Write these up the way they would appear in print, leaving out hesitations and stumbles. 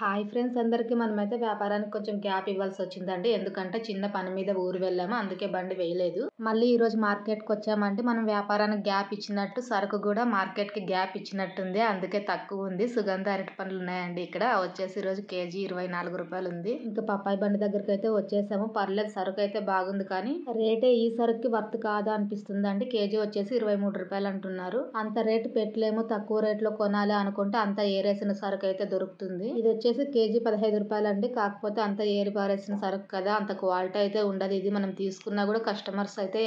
Hi friends అందరికీ మనమైతే వ్యాపారానికి కొంచెం గ్యాప్ ఇవ్వాల్సి వచ్చిందండి. ఎందుకంటే చిన్న పని మీద ఊరు వెళ్ళాము, అందుకే బండి వేయలేదు. మళ్ళీ ఈ రోజు మార్కెట్కి వచ్చామంటే మనం వ్యాపారానికి గ్యాప్ ఇచ్చినట్టు సరుకు కూడా మార్కెట్కి గ్యాప్ ఇచ్చినట్టుంది. అందుకే తక్కువ ఉంది. సుగంధ అరటి పండ్లు ఉన్నాయండి ఇక్కడ. వచ్చేసి ఈ రోజు కేజీ 24 రూపాయలు ఉంది. ఇంకా పప్పాయి బండి దగ్గరికి అయితే వచ్చేసాము. పర్లేదు, సరుకు అయితే బాగుంది, కానీ రేటే ఈ సరుకుకి వర్త్ కాదా అనిపిస్తుంది అండి. కేజీ వచ్చేసి 23 రూపాయలు అంటున్నారు. అంత రేటు పెట్టలేము, తక్కువ రేట్లో కొనాలి అనుకుంటే అంత ఏరేసిన సరుకు అయితే దొరుకుతుంది. ఇది వచ్చేసి కేజీ 15 రూపాయలు అండి. కాకపోతే అంత ఏరి పారేసిన సరుకు కదా, అంత క్వాలిటీ అయితే ఉండదు. ఇది మనం తీసుకున్నా కూడా కస్టమర్స్ అయితే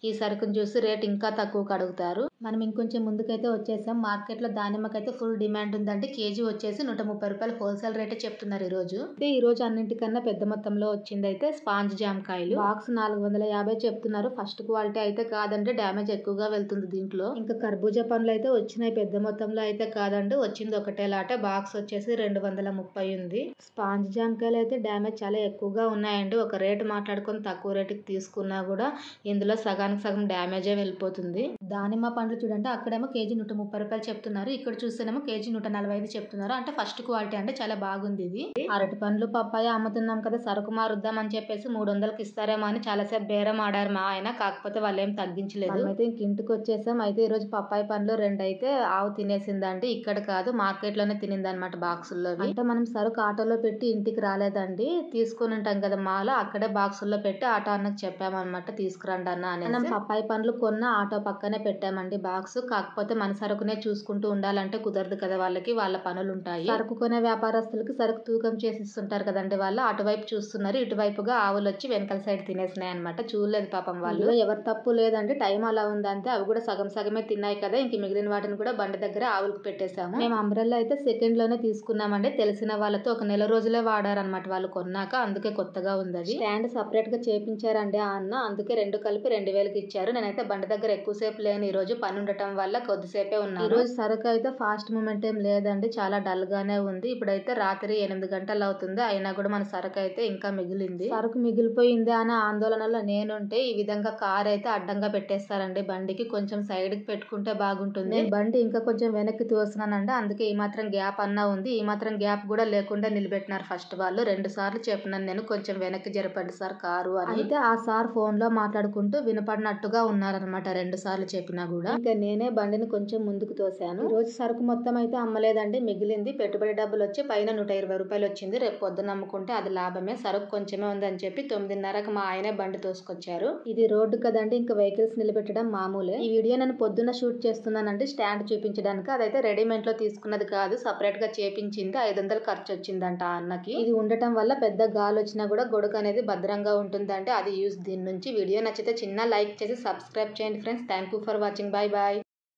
ఈ సరుకును చూసి రేట్ ఇంకా తక్కువకు అడుగుతారు. మనం ఇంకొంచెం ముందుకైతే వచ్చేసాం. మార్కెట్ లో దానిమ్మకైతే ఫుల్ డిమాండ్ ఉందండి. కేజీ వచ్చేసి 130 రూపాయలు హోల్సేల్ రేటే చెప్తున్నారు ఈ రోజు. ఈ రోజు అన్నింటికన్నా పెద్ద మొత్తంలో వచ్చింది అయితే స్పాంజ్ జామకాయలు. బాక్స్ 450 చెప్తున్నారు. ఫస్ట్ క్వాలిటీ అయితే కాదండి, డ్యామేజ్ ఎక్కువగా వెళ్తుంది దీంట్లో. ఇంకా కర్బూజా పండ్లు అయితే వచ్చినాయి, పెద్ద మొత్తంలో అయితే కాదండి, వచ్చింది ఒకటే లాట. బాక్స్ వచ్చేసి 230 ఉంది. స్పాంజ్ జామకాయలు అయితే డ్యామేజ్ చాలా ఎక్కువగా ఉన్నాయండి. ఒక రేటు మాట్లాడుకొని తక్కువ రేటుకి తీసుకున్నా కూడా ఇందులో సగానికి సగం డ్యామేజే వెళ్ళిపోతుంది. దానిమ్మ పండ్లు చూడండి, అక్కడేమో కేజీ 130 రూపాయలు చెప్తున్నారు, ఇక్కడ చూస్తేనేమో కేజీ 145 చెప్తున్నారు. అంటే ఫస్ట్ క్వాలిటీ అంటే చాలా బాగుంది ఇది. అరటి పండ్లు పప్పాయ అమ్ముతున్నాం కదా, సరుకు మారుద్దాం అని చెప్పేసి 300కి ఇస్తారేమో అని చాలాసేపు బేరం ఆడారు మా ఆయన. కాకపోతే వాళ్ళు ఏం తగ్గించలేదు. అయితే ఇంక ఇంటికి వచ్చేసాం. అయితే ఈ రోజు పప్పాయ పండ్లు 2 అయితే ఆవు తినేసిందండి. ఇక్కడ కాదు, మార్కెట్ లోనే తినింది అనమాట బాక్సుల్లో. అంటే మనం సరుకు ఆటోలో పెట్టి ఇంటికి రాలేదండి, తీసుకుని ఉంటాం కదా మాల, అక్కడే బాక్సుల్లో పెట్టి ఆటో అన్నకు చెప్పామన్నమాట, తీసుకురండి అన్న అని. మనం పప్పాయ పండ్లు కొన్న ఆటో పక్కనే పెట్టామండి బాక్స్. కాకపోతే మన సరుకునే చూసుకుంటూ ఉండాలంటే కుదరదు కదా, వాళ్ళ పనులు ఉంటాయి. సరుకు కొనే వ్యాపారస్తులకి సరుకు తూకం చేసి ఇస్తుంటారు కదండి, వాళ్ళు అటువైపు చూస్తున్నారు, ఇటువైపుగా ఆవులు వచ్చి వెనకాల సైడ్ తినేసినాయి అనమాట. చూడలేదు పాపం వాళ్ళు. ఎవరు తప్పు లేదండి, టైం అలా ఉందంతే. అవి కూడా సగం సగమే తిన్నాయి కదా, ఇంక మిగిలిన వాటిని కూడా బండి దగ్గర ఆవులకు పెట్టేశాము. మేము అంబ్రెల్లా అయితే సెకండ్ లోనే తీసుకున్నామండి. తెలిసిన వాళ్ళతో ఒక నెల రోజులే వాడారనమాట వాళ్ళు కొన్నాక, అందుకే కొత్తగా ఉంది అది. స్టాండ్ సపరేట్ గా చేపించారండి ఆ అన్న, అందుకే రెండు కలిపి 2000కి ఇచ్చారు. నేనైతే బండి దగ్గర ఎక్కువసేపు లేని, ఈ రోజు పని ఉండటం వల్ల కొద్దిసేపే ఉన్నాను. ఈ రోజు సరుకు అయితే ఫాస్ట్ మూమెంట్ ఏం లేదండి, చాలా డల్ గానే ఉంది. ఇప్పుడైతే రాత్రి 8 గంటలు అవుతుంది, అయినా కూడా మన సరుకు అయితే ఇంకా మిగిలింది. సరుకు మిగిలిపోయింది అనే ఆందోళనలో నేనుంటే ఈ విధంగా కార్ అయితే అడ్డంగా పెట్టేస్తారండి బండికి. కొంచెం సైడ్ కి పెట్టుకుంటే బాగుంటుంది. నేను బండి ఇంకా కొంచెం వెనక్కి తోసినానండి, అందుకే ఈ మాత్రం గ్యాప్ అన్నా ఉంది. ఈ మాత్రం గ్యాప్ కూడా లేకుండా నిలబెట్టినారు ఫస్ట్ వాళ్ళు. 2 సార్లు చెప్పినాను నేను, కొంచెం వెనక్కి జరపండి సార్ కారు అని. అయితే ఆ సార్ ఫోన్ లో మాట్లాడుకుంటూ వినపడినట్టుగా ఉన్నారనమాట 2 సార్లు చెప్పినా కూడా. ఇంకా నేనే బండిని కొంచెం ముందుకు తోసాను. ఈ రోజు సరుకు మొత్తం అయితే అమ్మలేదండి, మిగిలింది. పెట్టుబడి డబ్బులు వచ్చి పైన 120 రూపాయలు వచ్చింది. రేపు పొద్దున అమ్ముకుంటే అది లాభమే. సరుకు కొంచెమే ఉందని చెప్పి 9:30కి మా ఆయనే బండి తోసుకొచ్చారు. ఇది రోడ్డు కదండి, ఇంకా వెహికల్స్ నిలబెట్టడం మామూలే. ఈ వీడియో నేను పొద్దున్న షూట్ చేస్తున్నానండి, స్టాండ్ చూపించడానికి. అదైతే రెడీమేడ్ లో తీసుకున్నది కాదు, సపరేట్ గా చేపించింది. 500 ఖర్చు వచ్చిందంట ఆ అన్నకి. ఇది ఉండటం వల్ల పెద్ద గాలి వచ్చినా కూడా గొడుగు అనేది భద్రంగా ఉంటుందంటే అది యూస్ దీని నుంచి. వీడియో నచ్చితే చిన్న లైక్ చేసి సబ్స్క్రైబ్ చేయండి friends. Thank you for watching. Bye bye.